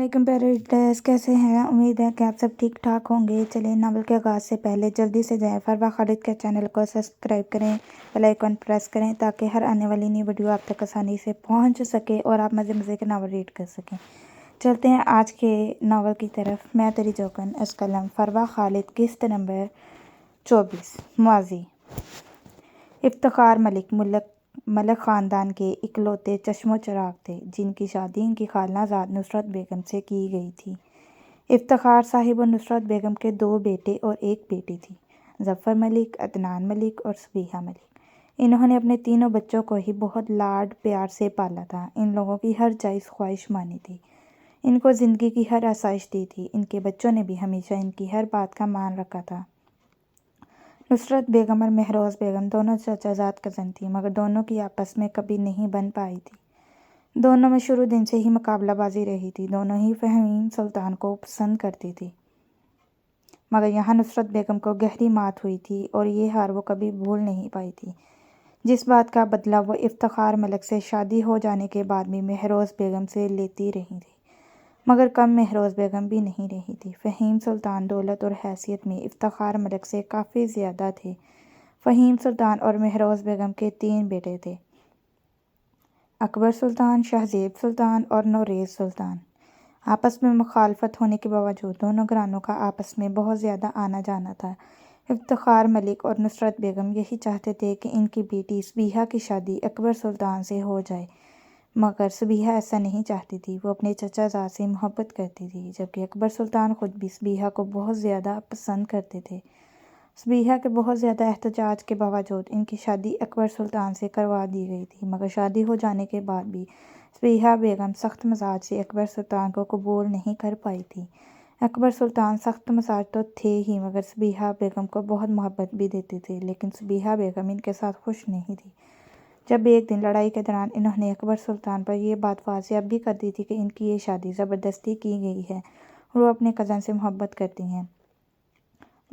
علیکم پیارے ریڈرز، کیسے ہیں؟ امید ہے کہ آپ سب ٹھیک ٹھاک ہوں گے۔ چلیں ناول کے آغاز سے پہلے جلدی سے جائیں فروا خالد کے چینل کو سبسکرائب کریں، بیل آئیکن پریس کریں تاکہ ہر آنے والی نئی ویڈیو آپ تک آسانی سے پہنچ سکے اور آپ مزے مزے کے ناول ریڈ کر سکیں۔ چلتے ہیں آج کے ناول کی طرف۔ میں تیری جوکن، از قلم فروا خالد، قسط نمبر 24۔ ماضی۔ افتخار ملک خاندان کے اکلوتے چشم و چراغ تھے جن کی شادی ان کی خالہ زاد نصرت بیگم سے کی گئی تھی۔ افتخار صاحب اور نصرت بیگم کے 2 بیٹے اور 1 بیٹی تھی، ظفر ملک، عدنان ملک اور صبیحہ ملک۔ انہوں نے اپنے تینوں بچوں کو ہی بہت لاڈ پیار سے پالا تھا۔ ان لوگوں کی ہر جائز خواہش مانی تھی، ان کو زندگی کی ہر آسائش دی تھی۔ ان کے بچوں نے بھی ہمیشہ ان کی ہر بات کا مان رکھا تھا۔ نصرت بیگم اور مہروز بیگم دونوں چچا زاد کزن تھیں، مگر دونوں کی آپس میں کبھی نہیں بن پائی تھی۔ دونوں میں شروع دن سے ہی مقابلہ بازی رہی تھی۔ دونوں ہی فہیم سلطان کو پسند کرتی تھی، مگر یہاں نصرت بیگم کو گہری مات ہوئی تھی اور یہ ہار وہ کبھی بھول نہیں پائی تھی، جس بات کا بدلہ وہ افتخار ملک سے شادی ہو جانے کے بعد بھی مہروز بیگم سے لیتی رہی تھی۔ مگر کم مہروز بیگم بھی نہیں رہی تھی۔ فہیم سلطان دولت اور حیثیت میں افتخار ملک سے کافی زیادہ تھے۔ فہیم سلطان اور مہروز بیگم کے 3 بیٹے تھے، اکبر سلطان، شہزیب سلطان اور نوریز سلطان۔ آپس میں مخالفت ہونے کے باوجود دونوں گھرانوں کا آپس میں بہت زیادہ آنا جانا تھا۔ افتخار ملک اور نصرت بیگم یہی چاہتے تھے کہ ان کی بیٹی صبیحہ کی شادی اکبر سلطان سے ہو جائے، مگر صبیحہ ایسا نہیں چاہتی تھی۔ وہ اپنے چچا زاد سے محبت کرتی تھی، جبکہ اکبر سلطان خود بھی صبیحہ کو بہت زیادہ پسند کرتے تھے۔ صبیحہ کے بہت زیادہ احتجاج کے باوجود ان کی شادی اکبر سلطان سے کروا دی گئی تھی، مگر شادی ہو جانے کے بعد بھی صبیحہ بیگم سخت مزاج سے اکبر سلطان کو قبول نہیں کر پائی تھی۔ اکبر سلطان سخت مزاج تو تھے ہی، مگر صبیحہ بیگم کو بہت محبت بھی دیتے تھے، لیکن صبیحہ بیگم ان کے ساتھ خوش نہیں تھی۔ جب ایک دن لڑائی کے دوران انہوں نے اکبر سلطان پر یہ بات واضح بھی کر دی تھی کہ ان کی یہ شادی زبردستی کی گئی ہے اور وہ اپنے کزن سے محبت کرتی ہیں،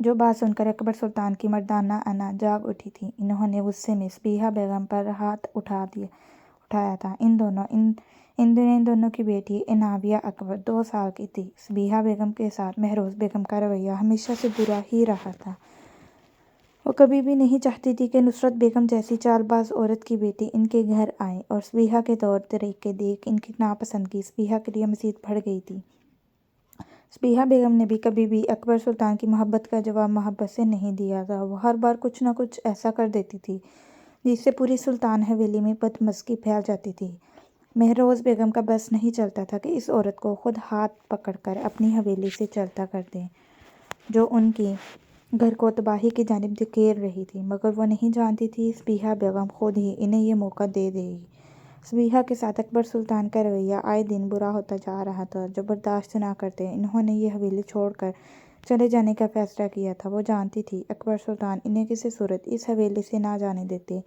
جو بات سن کر اکبر سلطان کی مردانہ انا جاگ اٹھی تھی۔ انہوں نے غصے میں صبیحہ بیگم پر ہاتھ اٹھایا تھا۔ ان دونوں کی بیٹی عنابیہ اکبر 2 سال کی تھی۔ صبیحہ بیگم کے ساتھ مہروز بیگم کا رویہ ہمیشہ سے برا ہی رہا تھا۔ وہ کبھی بھی نہیں چاہتی تھی کہ نصرت بیگم جیسی چال باز عورت کی بیٹی ان کے گھر آئے، اور صبیحہ کے طور طریقے دیکھ ان کی ناپسندگی صبیحہ کے لیے مزید بڑھ گئی تھی۔ صبیحہ بیگم نے بھی کبھی بھی اکبر سلطان کی محبت کا جواب محبت سے نہیں دیا تھا۔ وہ ہر بار کچھ نہ کچھ ایسا کر دیتی تھی جس سے پوری سلطان حویلی میں بدمزگی پھیل جاتی تھی۔ مہروز بیگم کا بس نہیں چلتا تھا کہ اس عورت کو خود ہاتھ پکڑ کر اپنی حویلی سے چلتا کر دیں، جو ان کی گھر کو تباہی کی جانب دھکیل رہی تھی، مگر وہ نہیں جانتی تھی صبیحہ بیگم خود ہی انہیں یہ موقع دے دے گی۔ صبیحہ کے ساتھ اکبر سلطان کا رویہ آئے دن برا ہوتا جا رہا تھا۔ جو برداشت نہ کرتے انہوں نے یہ حویلی چھوڑ کر چلے جانے کا فیصلہ کیا تھا۔ وہ جانتی تھی اکبر سلطان انہیں کسی صورت اس حویلی سے نہ جانے دیتے،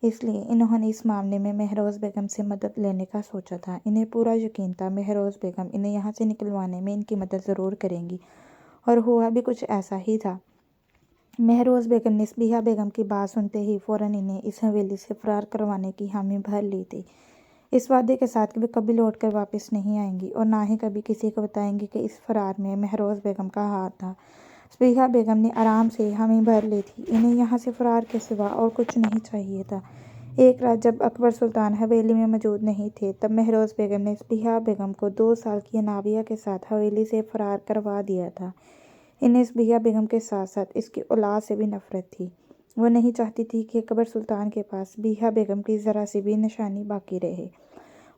اس لیے انہوں نے اس معاملے میں مہروز بیگم سے مدد لینے کا سوچا تھا۔ انہیں پورا یقین تھا مہروز بیگم انہیں یہاں سے نکلوانے میں ان کی مدد ضرور کریں گی، اور ہوا بھی کچھ ایسا ہی تھا۔ مہروز بیگم نے صبیحہ بیگم کی بات سنتے ہی فوراً انہیں اس حویلی سے فرار کروانے کی حامی بھر لی تھی، اس وعدے کے ساتھ کہ وہ کبھی لوٹ کر واپس نہیں آئیں گی اور نہ ہی کبھی کسی کو بتائیں گی کہ اس فرار میں مہروز بیگم کا ہاتھ تھا۔ صبیحہ بیگم نے آرام سے حامی بھر لی تھی، انہیں یہاں سے فرار کے سوا اور کچھ نہیں چاہیے تھا۔ ایک رات جب اکبر سلطان حویلی میں موجود نہیں تھے، تب مہروز بیگم نے صبیحہ بیگم کو 2 سال کی عنابیہ کے ساتھ حویلی سے فرار کروا دیا تھا۔ انہیں صبیحہ بیگم کے ساتھ ساتھ اس کی اولاد سے بھی نفرت تھی۔ وہ نہیں چاہتی تھی کہ اکبر سلطان کے پاس صبیحہ بیگم کی ذرا سی بھی نشانی باقی رہے۔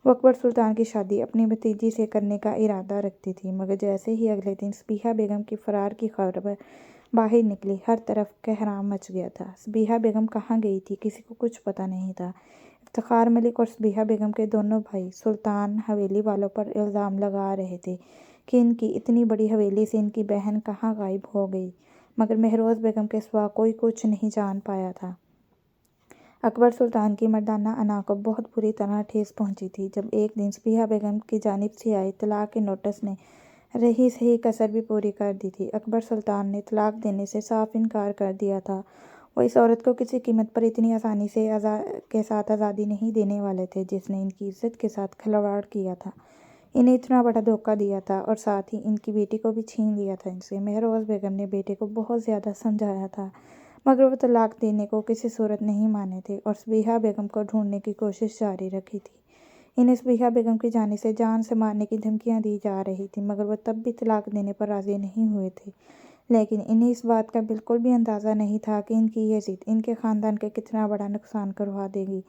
وہ اکبر سلطان کی شادی اپنی بھتیجی سے کرنے کا ارادہ رکھتی تھی، مگر جیسے ہی اگلے دن صبیحہ بیگم کی فرار کی خبر باہر نکلی، ہر طرف کوہرام مچ گیا تھا۔ صبیحہ بیگم کہاں گئی تھی کسی کو کچھ پتہ نہیں تھا۔ افتخار ملک اور صبیحہ بیگم کے دونوں بھائی سلطان حویلی والوں پر الزام لگا رہے تھے کہ ان کی اتنی بڑی حویلی سے ان کی بہن کہاں غائب ہو گئی، مگر مہروز بیگم کے سوا کوئی کچھ نہیں جان پایا تھا۔ اکبر سلطان کی مردانہ انا کو بہت بری طرح ٹھیس پہنچی تھی جب ایک دن صبیحہ بیگم کی جانب سے آئے طلاق کے نوٹس نے رہی سہی کسر بھی پوری کر دی تھی۔ اکبر سلطان نے طلاق دینے سے صاف انکار کر دیا تھا۔ وہ اس عورت کو کسی قیمت پر اتنی آسانی کے ساتھ آزادی نہیں دینے والے تھے جس نے ان کی عزت کے ساتھ کھلواڑ کیا تھا۔ انہیں اتنا بڑا دھوکہ دیا تھا اور ساتھ ہی ان کی بیٹی کو بھی چھین لیا تھا ان سے۔ مہروز بیگم نے بیٹے کو بہت زیادہ سمجھایا تھا مگر وہ طلاق دینے کو کسی صورت نہیں مانے تھے اور صبیحہ بیگم کو ڈھونڈنے کی کوشش جاری رکھی تھی۔ انہیں صبیحہ بیگم کی جانب سے جان سے مارنے کی دھمکیاں دی جا رہی تھیں مگر وہ تب بھی طلاق دینے پر راضی نہیں ہوئے تھے، لیکن انہیں اس بات کا بالکل بھی اندازہ نہیں تھا کہ ان کی یہ ضد ان کے خاندان کا کتنا بڑا نقصان کروا دے گی۔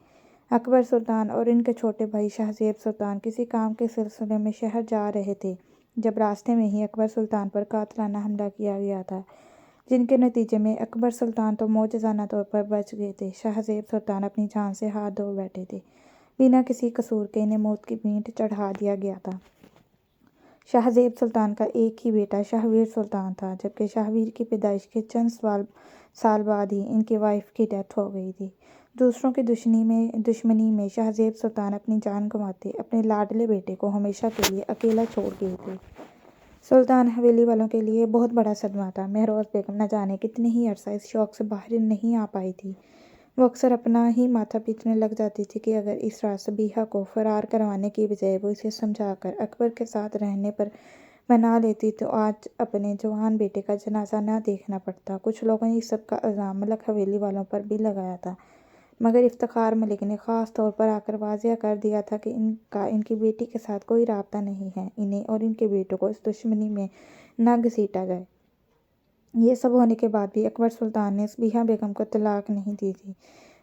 اکبر سلطان اور ان کے چھوٹے بھائی شاہ زیب سلطان کسی کام کے سلسلے میں شہر جا رہے تھے جب راستے میں ہی اکبر سلطان پر قاتلانہ حملہ کیا گیا تھا، جن کے نتیجے میں اکبر سلطان تو معجزانہ طور پر بچ گئے تھے، شاہ زیب سلطان اپنی جان سے ہاتھ دھو بیٹھے تھے۔ بنا کسی قصور کے انہیں موت کی بھینٹ چڑھا دیا گیا تھا۔ شاہ زیب سلطان کا ایک ہی بیٹا شاہویر سلطان تھا، جبکہ شاہویر کی پیدائش کے چند سال بعد ہی ان کی وائف کی ڈیتھ ہو گئی تھی۔ دوسروں کی دشمنی میں شاہ زیب سلطان اپنی جان گنواتے اپنے لاڈلے بیٹے کو ہمیشہ کے لیے اکیلا چھوڑ گئے تھے۔ سلطان حویلی والوں کے لیے بہت بڑا صدمہ تھا۔ مہروز بیگم نہ جانے کتنے ہی عرصہ اس شوق سے باہر نہیں آ پائی تھی۔ وہ اکثر اپنا ہی ماتھا پیٹنے لگ جاتی تھی کہ اگر اس رات صبیحہ کو فرار کروانے کی بجائے وہ اسے سمجھا کر اکبر کے ساتھ رہنے پر منا لیتی تو آج اپنے جوان بیٹے کا جنازہ نہ دیکھنا پڑتا۔ کچھ لوگوں نے اس سب کا الزام ملک حویلی والوں پر بھی لگایا تھا مگر افتخار ملک نے خاص طور پر آ کر واضح کر دیا تھا کہ ان کا ان کی بیٹی کے ساتھ کوئی رابطہ نہیں ہے، انہیں اور ان کے بیٹوں کو اس دشمنی میں نہ گھسیٹا جائے۔ یہ سب ہونے کے بعد بھی اکبر سلطان نے صبیحہ بیگم کو طلاق نہیں دی تھی،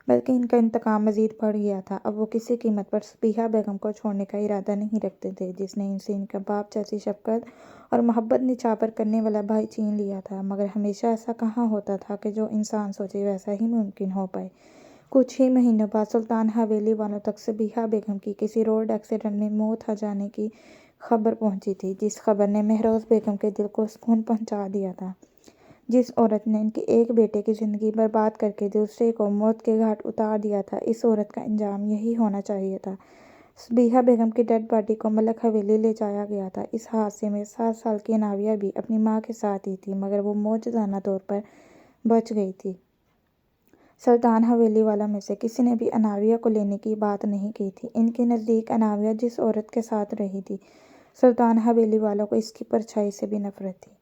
بلکہ ان کا انتقام مزید بڑھ گیا تھا۔ اب وہ کسی قیمت پر صبیحہ بیگم کو چھوڑنے کا ارادہ نہیں رکھتے تھے، جس نے ان سے ان کا باپ جیسی شفقت اور محبت نچھاور کرنے والا بھائی چھین لیا تھا۔ مگر ہمیشہ ایسا کہاں ہوتا تھا کہ جو انسان سوچے ویسا ہی ممکن ہو پائے۔ کچھ ہی مہینوں بعد سلطان حویلی والوں تک صبیحہ بیگم کی کسی روڈ ایکسیڈنٹ میں موت ہو جانے کی خبر پہنچی تھی، جس خبر نے مہروز بیگم کے دل کو سکون پہنچا دیا تھا۔ جس عورت نے ان کے ایک بیٹے کی زندگی برباد کر کے دوسرے کو موت کے گھاٹ اتار دیا تھا، اس عورت کا انجام یہی ہونا چاہیے تھا۔ صبیحہ بیگم کی ڈیڈ باڈی کو ملک حویلی لے جایا گیا تھا۔ اس حادثے میں 7 سال کی اناویہ بھی اپنی ماں کے ساتھ ہی تھی مگر وہ معجزانہ طور پر بچ گئی تھی۔ سلطان حویلی والوں میں سے کسی نے بھی اناویہ کو لینے کی بات نہیں کی تھی۔ ان کے نزدیک اناویہ جس عورت کے ساتھ رہی تھی، سلطان حویلی والوں کو اس کی پرچھائی سے بھی نفرت تھی۔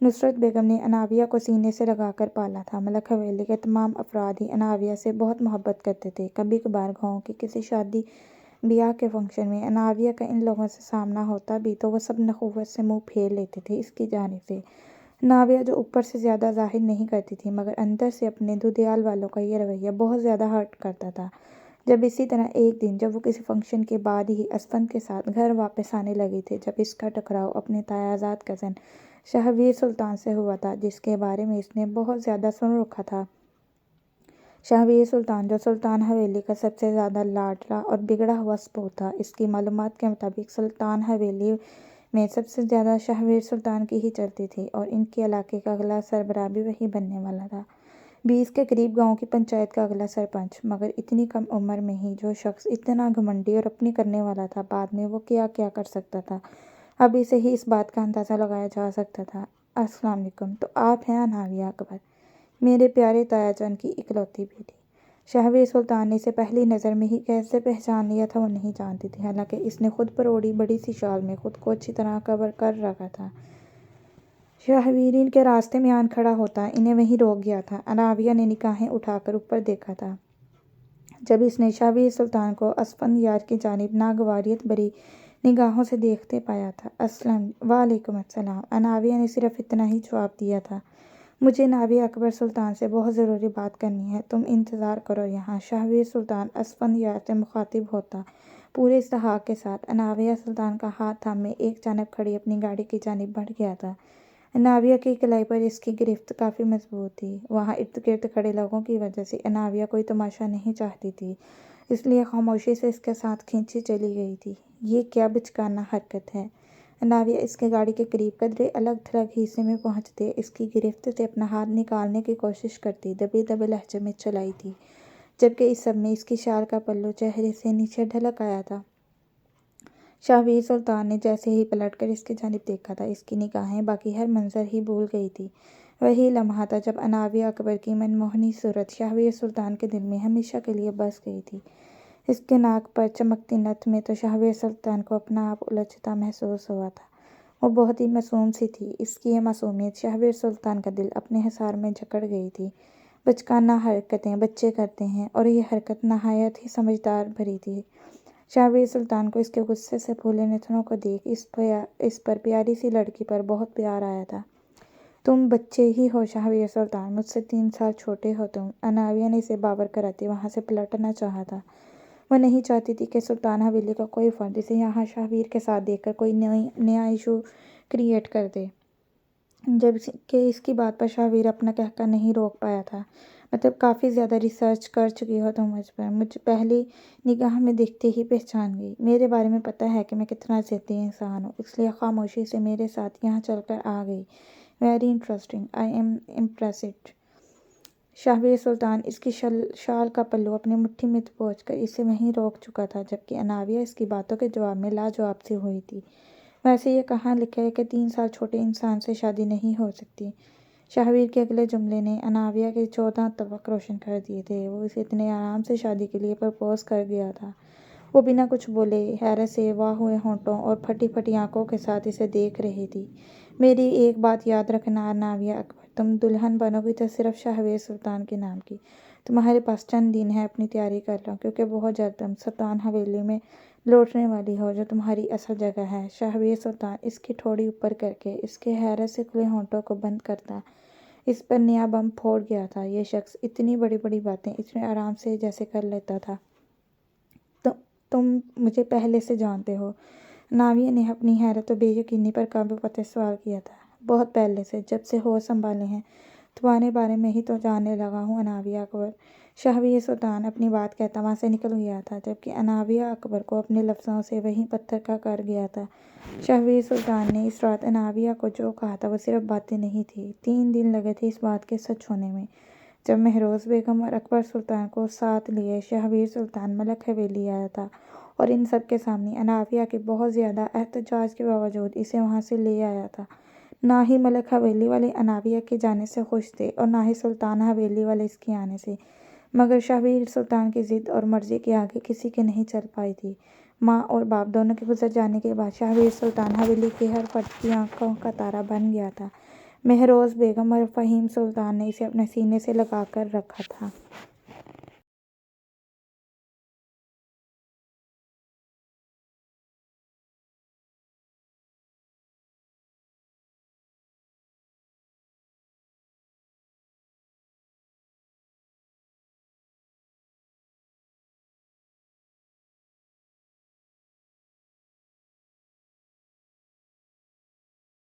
نصرت بیگم نے اناویہ کو سینے سے لگا کر پالا تھا۔ ملک حویلی کے تمام افراد ہی اناویہ سے بہت محبت کرتے تھے۔ کبھی کبھار گاؤں کے کسی شادی بیاہ کے فنکشن میں اناویہ کا ان لوگوں سے سامنا ہوتا بھی تو وہ سب نخوت سے منہ پھیر لیتے تھے اس کی جانب سے۔ اناویہ جو اوپر سے زیادہ ظاہر نہیں کرتی تھی مگر اندر سے اپنے دودیال والوں کا یہ رویہ بہت زیادہ ہرٹ کرتا تھا۔ جب اسی طرح ایک دن جب وہ کسی فنکشن کے بعد ہی اسپند کے ساتھ گھر واپس آنے لگے تھے، جب اس کا ٹکراؤ اپنے تایازاد کزن شاہویر سلطان سے ہوا تھا، جس کے بارے میں اس نے بہت زیادہ سن رکھا تھا۔ شاہویر سلطان جو سلطان حویلی کا سب سے زیادہ لاڈلا اور بگڑا ہوا سپوت تھا، اس کی معلومات کے مطابق سلطان حویلی میں سب سے زیادہ شاہویر سلطان کی ہی چلتی تھی اور ان کے علاقے کا اگلا سربراہ بھی وہی بننے والا تھا۔ 20 کے قریب گاؤں کی پنچایت کا اگلا سرپنچ۔ مگر اتنی کم عمر میں ہی جو شخص اتنا گھمنڈی اور اپنی کرنے والا تھا، بعد میں وہ کیا کیا کر سکتا تھا، ابھی سے ہی اس بات کا اندازہ لگایا جا سکتا تھا۔ السلام علیکم، تو آپ ہیں اناویہ اکبر، میرے پیارے تایا جان کی اکلوتی بیٹی۔ شاہویر سلطان نے اسے پہلی نظر میں ہی کیسے پہچان لیا تھا وہ نہیں جانتی تھی، حالانکہ اس نے خود پر اوڑھی بڑی سی شال میں خود کو اچھی طرح کور کر رکھا تھا۔ شاہویر ان کے راستے میں آن کھڑا ہوتا انہیں وہیں روک گیا تھا۔ اناویہ نے نگاہیں اٹھا کر اوپر دیکھا تھا جب اس نے شاہویر سلطان کو اسفند یار کی جانب ناگواریت بھری نگاہوں سے دیکھتے پایا تھا۔ وعلیکم السلام، اناویہ نے صرف اتنا ہی جواب دیا تھا۔ مجھے ناویہ اکبر سلطان سے بہت ضروری بات کرنی ہے، تم انتظار کرو یہاں۔ شاہویر سلطان اسفند یار سے مخاطب ہوتا پورے استحقاق کے ساتھ اناویہ سلطان کا ہاتھ تھامے ایک جانب کھڑی اپنی گاڑی کی جانب بڑھ گیا تھا۔ اناویہ کی کلائی پر اس کی گرفت کافی مضبوط تھی۔ وہاں ارد گرد کھڑے لوگوں کی وجہ سے اناویہ کوئی تماشا نہیں چاہتی تھی، اس لیے خاموشی سے اس کے ساتھ کھینچی چلی گئی تھی۔ یہ کیا بچکانہ حرکت ہے! اناویہ اس کے گاڑی کے قریب قدرے الگ تھلگ حصے میں پہنچتے اس کی گرفت سے اپنا ہاتھ نکالنے کی کوشش کرتی دبے دبے لہجے میں چلائی تھی، جبکہ اس سب میں اس کی شال کا پلو چہرے سے نیچے ڈھلک آیا تھا۔ شاہویر سلطان نے جیسے ہی پلٹ کر اس کی جانب دیکھا تھا، اس کی نگاہیں باقی ہر منظر ہی بھول گئی تھی۔ وہی لمحہ تھا جب اناویہ اکبر کی منموہنی صورت شاہویر سلطان کے دل میں ہمیشہ کے لیے بس گئی تھی۔ اس کے ناک پر چمکتی نتھ میں تو شہبیر سلطان کو اپنا آپ الجھتا محسوس ہوا تھا۔ وہ بہت ہی معصوم سی تھی۔ اس کی یہ معصومیت شہبیر سلطان کا دل اپنے حصار میں جکڑ گئی تھی۔ بچکانہ حرکتیں بچے کرتے ہیں اور یہ حرکت نہایت ہی سمجھدار بھری تھی۔ شہبیر سلطان کو اس کے غصے سے پھولے نتنوں کو دیکھ اس پر پیاری سی لڑکی پر بہت پیار آیا تھا۔ تم بچے ہی ہو شہبیر سلطان، مجھ سے 3 سال چھوٹے ہو تم۔ اناویہ نے اسے باور کراتے وہاں سے پلٹنا چاہا تھا۔ وہ نہیں چاہتی تھی کہ سلطان حویلی کا کوئی فرد اسے یہاں شہبیر کے ساتھ دیکھ کر کوئی نیا ایشو کریٹ کر دے، جب کہ اس کی بات پر شہبیر اپنا کہکہ نہیں روک پایا تھا۔ مطلب کافی زیادہ ریسرچ کر چکی ہو تم مجھ پر، مجھے پہلی نگاہ میں دیکھتے ہی پہچان گئی۔ میرے بارے میں پتہ ہے کہ میں کتنا ضدی انسان ہوں، اس لیے خاموشی سے میرے ساتھ یہاں چل کر آ گئی۔ Very interesting, I am impressed. Shabbir Sultan اس کی شال کا پلو اپنی مٹھی میں دبوچ کر اسے وہیں روک چکا تھا، جبکہ اناویہ اس کی باتوں کے جواب میں لاجواب سی ہوئی تھی۔ ویسے یہ کہاں لکھا ہے کہ 3 سال چھوٹے انسان سے شادی نہیں ہو سکتی؟ شہبیر کے اگلے جملے نے اناویہ کے 14 توق روشن کر دیے تھے۔ وہ اسے اتنے آرام سے شادی کے لیے پرپوز کر گیا تھا۔ وہ بنا کچھ بولے حیرت سے واہ ہوئے ہونٹوں اور پھٹی پھٹی آنکھوں کے ساتھ اسے دیکھ رہی تھی۔ میری ایک بات یاد رکھنا اناویہ اکبر، تم دلہن بنو گی تو صرف شہبیر سلطان کے نام کی۔ تمہارے پاس چند دن ہیں، اپنی تیاری کر لو، کیونکہ بہت جلد تم سلطان حویلی میں لوٹنے والی ہو جو تمہاری اصل جگہ ہے۔ شہبیر سلطان اس کی ٹھوڑی اوپر کر کے اس کے حیرت سے کھلے ہونٹوں کو بند کرتا اس پر نیا بم پھوڑ گیا تھا۔ یہ شخص اتنی بڑی بڑی باتیں اتنے آرام سے جیسے کر لیتا تھا۔ تم مجھے پہلے سے جانتے ہو؟ اناویہ نے اپنی حیرت و بے یقینی پر قابو پاتے سوال کیا تھا۔ بہت پہلے سے، جب سے ہوش سنبھالے ہیں، تمہارے بارے میں ہی تو جاننے لگا ہوں اناویہ اکبر۔ شہبیر سلطان اپنی بات کہتا وہاں سے نکل گیا تھا، جبکہ اناویہ اکبر کو اپنے لفظوں سے وہیں پتھر کا کر گیا تھا۔ شہبیر سلطان نے اس رات اناویہ کو جو کہا تھا وہ صرف باتیں نہیں تھیں۔ 3 دن لگے تھے اس بات کے سچ ہونے میں۔ جب مہروز بیگم اور اکبر سلطان کو ساتھ لیے شہبیر سلطان ملک حویلی آیا تھا اور ان سب کے سامنے اناویہ کے بہت زیادہ احتجاج کے باوجود اسے وہاں سے لے آیا تھا، نہ ہی ملک حویلی والے اناویہ کے جانے سے خوش تھے اور نہ ہی سلطان حویلی والے اس کے آنے سے، مگر شہبیر سلطان کی ضد اور مرضی کے آگے کسی کے نہیں چل پائی تھی۔ ماں اور باپ دونوں کے گزر جانے کے بعد شہبیر سلطان حویلی کے ہر فرد کی آنکھوں کا تارا بن گیا تھا۔ مہروز بیگم اور فہیم سلطان نے اسے اپنے سینے سے لگا کر رکھا تھا۔